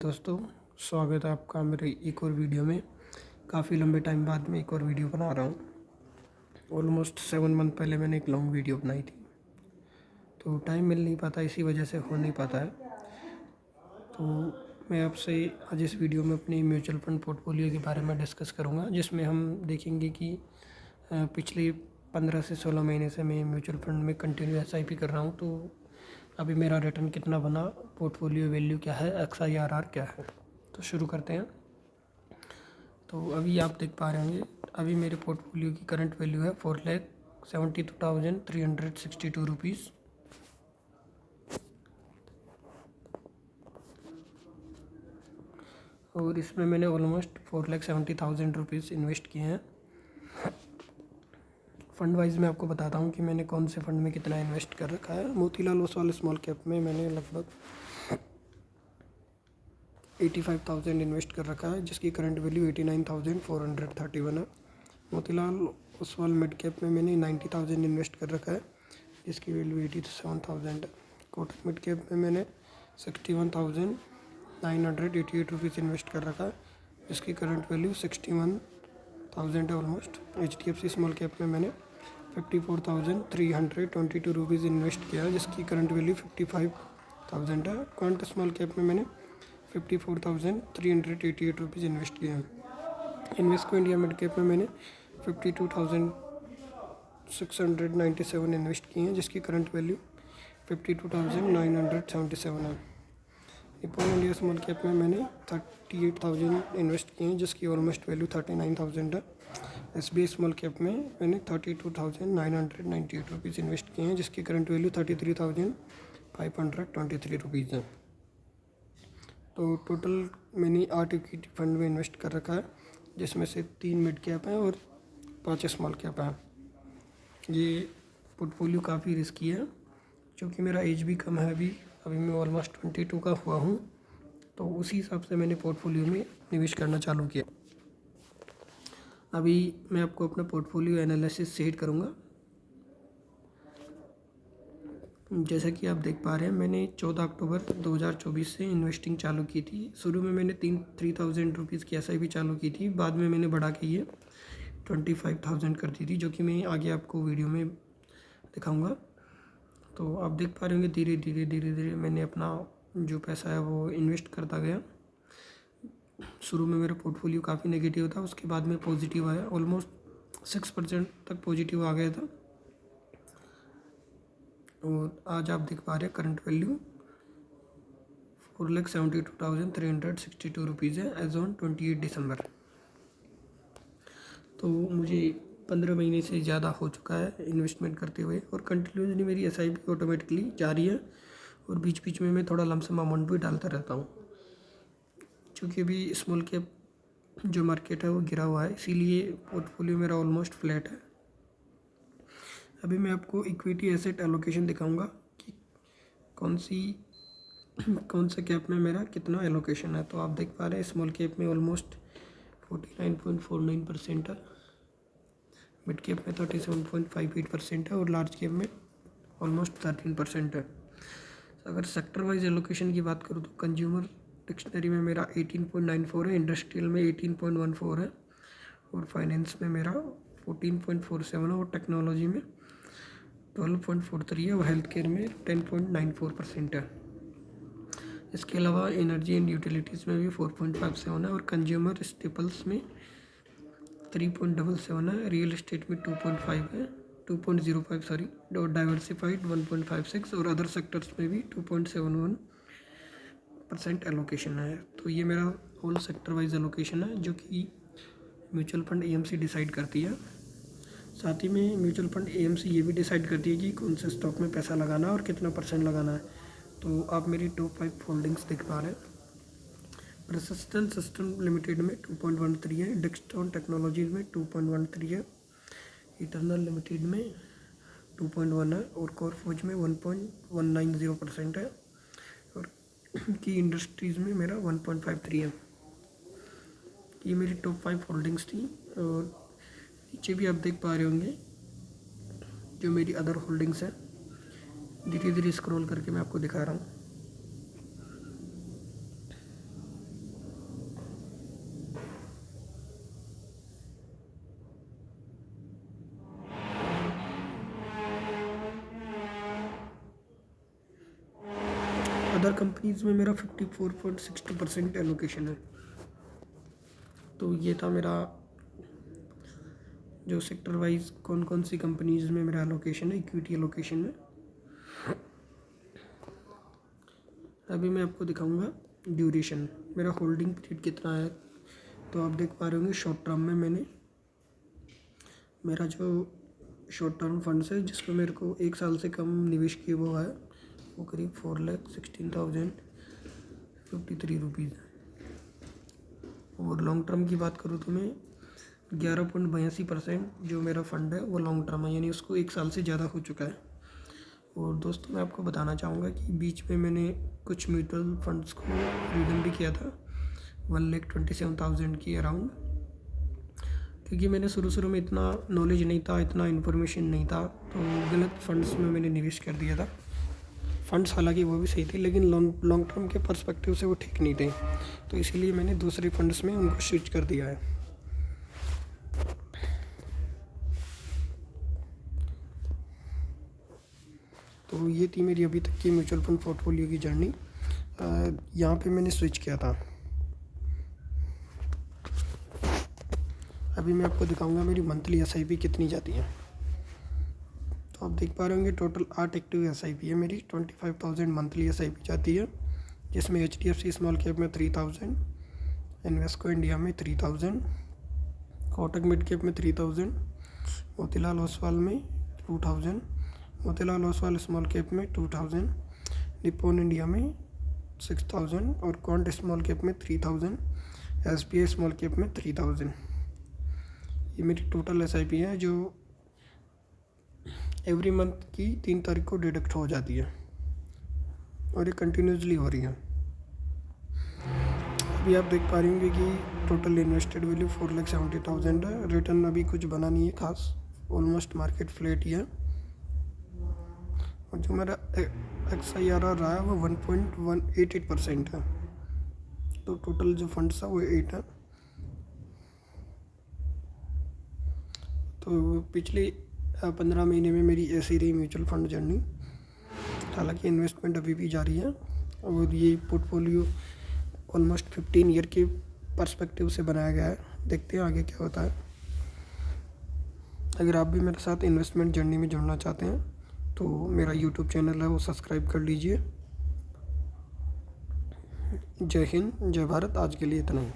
दोस्तों, स्वागत है आपका मेरे एक और वीडियो में। काफ़ी लंबे टाइम बाद मैं एक और वीडियो बना रहा हूँ। ऑलमोस्ट 7 मंथ पहले मैंने एक लॉन्ग वीडियो बनाई थी, तो टाइम मिल नहीं पाता, इसी वजह से हो नहीं पाता है। तो मैं आपसे आज इस वीडियो में अपनी म्यूचुअल फंड पोर्टफोलियो के बारे में डिस्कस करूँगा, जिसमें हम देखेंगे कि पिछले 15 से 16 महीने से मैं म्यूचुअल फंड में कंटिन्यू SIP कर रहा हूँ। तो अभी मेरा रिटर्न कितना बना, पोर्टफोलियो वैल्यू क्या है, XIRR क्या है। तो शुरू करते हैं। तो अभी आप देख पा रहे होंगे, अभी मेरे पोर्टफोलियो की करंट वैल्यू है 4,72,362 रुपीज़। और इसमें मैंने ऑलमोस्ट 4,70,000 रुपीज़ इन्वेस्ट किए हैं। फ़ंड वाइज मैं आपको बताता हूँ कि मैंने कौन से फ़ंड में कितना इन्वेस्ट कर रखा है। मोतीलाल ओसवाल स्मॉल कैप में मैंने लगभग 85,000 इन्वेस्ट कर रखा है, जिसकी करंट वैल्यू 89,431 है। मोतीलाल ओसवाल मिड कैप में मैंने 90,000 इन्वेस्ट कर रखा है, जिसकी वैल्यू 87,000 है। कोटक मिड कैप में मैंने 61,988 रुपीज़ इन्वेस्ट कर रखा है, जिसकी करंट वैल्यू 61,000 है ऑलमोस्ट। HDFC स्मॉल कैप में मैंने 54,322 रुपीज़ इन्वेस्ट किया है, जिसकी करंट वैल्यू 55,000 है। क्वांट स्मॉल कैप में मैंने 54,388 रुपीज़ इन्वेस्ट किया है। इन्वेस्को इंडिया मिड कैप में मैंने 52,697 इन्वेस्ट किए हैं, जिसकी करंट वैल्यू 52,977 है। निप्पॉन इंडिया स्मॉल कैप में मैंने 38,000 इन्वेस्ट किए हैं, जिसकी ऑलमोस्ट वैल्यू 39,000 है। SBI स्मॉल कैप में मैंने 32,998 रुपीज़ इन्वेस्ट किए हैं, जिसकी करंट वैल्यू 33,523 रुपीज़ है। तो टोटल मैंने 8 इक्विटी फंड में इन्वेस्ट कर रखा है, जिसमें से 3 मिड कैप हैं और 5 स्मॉल कैप हैं। ये पोर्टफोलियो काफ़ी रिस्की है, क्योंकि मेरा एज भी कम है। अभी मैं ऑलमोस्ट 22 का हुआ हूँ, तो उसी हिसाब से मैंने पोर्टफोलियो में निवेश करना चालू किया। अभी मैं आपको अपना पोर्टफोलियो एनालिसिस शेयर करूँगा। जैसा कि आप देख पा रहे हैं, मैंने 14 अक्टूबर 2024 से इन्वेस्टिंग चालू की थी। शुरू में मैंने 3,000 रुपीज़ की SIP चालू की थी, बाद में मैंने बढ़ा के ये 25,000 कर दी थी, जो कि मैं आगे आपको वीडियो में दिखाऊंगा। तो आप देख पा रहे होंगे, धीरे धीरे मैंने अपना जो पैसा है वो इन्वेस्ट करता गया। शुरू में मेरा पोर्टफोलियो काफ़ी नेगेटिव था, उसके बाद में पॉजिटिव आया, ऑलमोस्ट 6% तक पॉजिटिव आ गया था। और आज आप देख पा रहे हैं करंट वैल्यू 4,72,362 रुपीज़ है एज ऑन 28 दिसंबर। तो मुझे 15 महीने से ज़्यादा हो चुका है इन्वेस्टमेंट करते हुए, और कंटिन्यूसली मेरी SIP ऑटोमेटिकली जारी है। और बीच बीच में मैं थोड़ा लमसम अमाउंट भी डालता रहता हूँ, क्योंकि अभी स्मॉल कैप जो मार्केट है वो गिरा हुआ है, इसीलिए पोर्टफोलियो मेरा ऑलमोस्ट फ्लैट है। अभी मैं आपको इक्विटी एसेट एलोकेशन दिखाऊंगा कि कौन से कैप में मेरा कितना एलोकेशन है। तो आप देख पा रहे हैं, स्मॉल कैप में ऑलमोस्ट 49.49% है, मिड कैप में 37.58% है, और लार्ज कैप में ऑलमोस्ट 13% है। अगर सेक्टर वाइज एलोकेशन की बात करूँ तो कंज्यूमर डिक्शनरी में मेरा 18.94 है, इंडस्ट्रियल में 18.14 है, और फाइनेंस में मेरा 14.47 है, और टेक्नोलॉजी में 12.43 है, और हेल्थ केयर में 10.94% है। इसके अलावा एनर्जी एंड यूटिलिटीज़ में भी 4.57 है, और कंज्यूमर स्टेपल्स में 3.77 है, रियल एस्टेट में 2.05 सॉरी, और डाइवर्सिफाइड 1.56, और अदर सेक्टर्स में भी 2.71% एलोकेशन है। तो ये मेरा होल सेक्टर वाइज एलोकेशन है, जो कि म्यूचुअल फंड AMC डिसाइड करती है। साथ ही में म्यूचुअल फंड AMC ये भी डिसाइड करती है कि कौन से स्टॉक में पैसा लगाना है और कितना % लगाना है। तो आप मेरी टॉप 5 होल्डिंग्स देख पा रहे हैं। प्रसिस्टेंट सिस्टम लिमिटेड में 2.13 है, डिक्सटॉन टेक्नोलॉजीज में 2.13 है, इटर्नल लिमिटेड में 2.1 है, और कोरफोज में 1.190% है, और की इंडस्ट्रीज़ में मेरा 1.53 है। ये मेरी टॉप 5 होल्डिंग्स थी। और नीचे भी आप देख पा रहे होंगे जो मेरी अदर होल्डिंग्स हैं। धीरे धीरे स्क्रॉल करके मैं आपको दिखा रहा हूँ। 4 कंपनीज़ में मेरा 54.60% एलोकेशन है। तो ये था मेरा जो सेक्टर वाइज कौन कौन सी कंपनीज़ में मेरा एलोकेशन है इक्विटी एलोकेशन में। अभी मैं आपको दिखाऊंगा ड्यूरेशन, मेरा होल्डिंग पीरियड कितना है। तो आप देख पा रहे होंगे शॉर्ट टर्म में मेरा जो शॉर्ट टर्म फंड्स है जिसमें मेरे को 1 साल से कम निवेश किया हुआ है वो करीब 4,16,053 रुपीज़। और लॉन्ग टर्म की बात करूँ तो मैं 11.82% जो मेरा फ़ंड है वो लॉन्ग टर्म है, यानी उसको 1 साल से ज़्यादा हो चुका है। और दोस्तों मैं आपको बताना चाहूँगा कि बीच में मैंने कुछ म्यूचुअल फंड्स को रिडीम भी किया था 1,27,000 की अराउंड, क्योंकि मैंने शुरू में इतना नॉलेज नहीं था, इतना इन्फॉर्मेशन नहीं था, तो गलत फंड्स में मैंने निवेश कर दिया था। फंड्स हालांकि वो भी सही थे लेकिन लॉन्ग टर्म के पर्सपेक्टिव से वो ठीक नहीं थे, तो इसीलिए मैंने दूसरे फंड्स में उनको स्विच कर दिया है। तो ये थी मेरी अभी तक की म्यूचुअल फंड पोर्टफोलियो की जर्नी। यहाँ पे मैंने स्विच किया था। अभी मैं आपको दिखाऊंगा मेरी मंथली SIP कितनी जाती है। तो आप देख पा रहे होंगे टोटल 8 एक्टिव SIP है मेरी। 25,000 मंथली SIP जाती है, जिसमें HDFC स्मॉल कैप में 3,000, इन्वेस्को इंडिया में 3,000, कोटक मिड कैप में 3,000, मोतीलाल ओसवाल में 2,000, मोतीलाल ओसवाल स्मॉल कैप में 2,000, निप्पॉन इंडिया में 6,000 और क्वांट स्मॉल कैप में 3,000, SBI स्मॉल कैप में 3,000। ये मेरी टोटल SIP है जो एवरी मंथ की 3 तारीख को डिडक्ट हो जाती है और ये कंटिन्यूसली हो रही है। अभी आप देख पा रहे होंगे कि टोटल इन्वेस्टेड वैल्यू 4,70,000 है। रिटर्न अभी कुछ बना नहीं है खास, ऑलमोस्ट मार्केट फ्लैट ही है। और जो मेरा XIRR रहा है वो 1.188% है। तो टोटल जो फंड्स है वो 8 है। तो पिछले 15 महीने में मेरी ऐसी रही म्यूचुअल फंड जर्नी। हालांकि इन्वेस्टमेंट अभी भी जारी है और ये पोर्टफोलियो ऑलमोस्ट 15 ईयर के पर्सपेक्टिव से बनाया गया है। देखते हैं आगे क्या होता है। अगर आप भी मेरे साथ इन्वेस्टमेंट जर्नी में जुड़ना चाहते हैं तो मेरा यूट्यूब चैनल है वो सब्सक्राइब कर लीजिए। जय हिंद, जय भारत। आज के लिए इतना ही।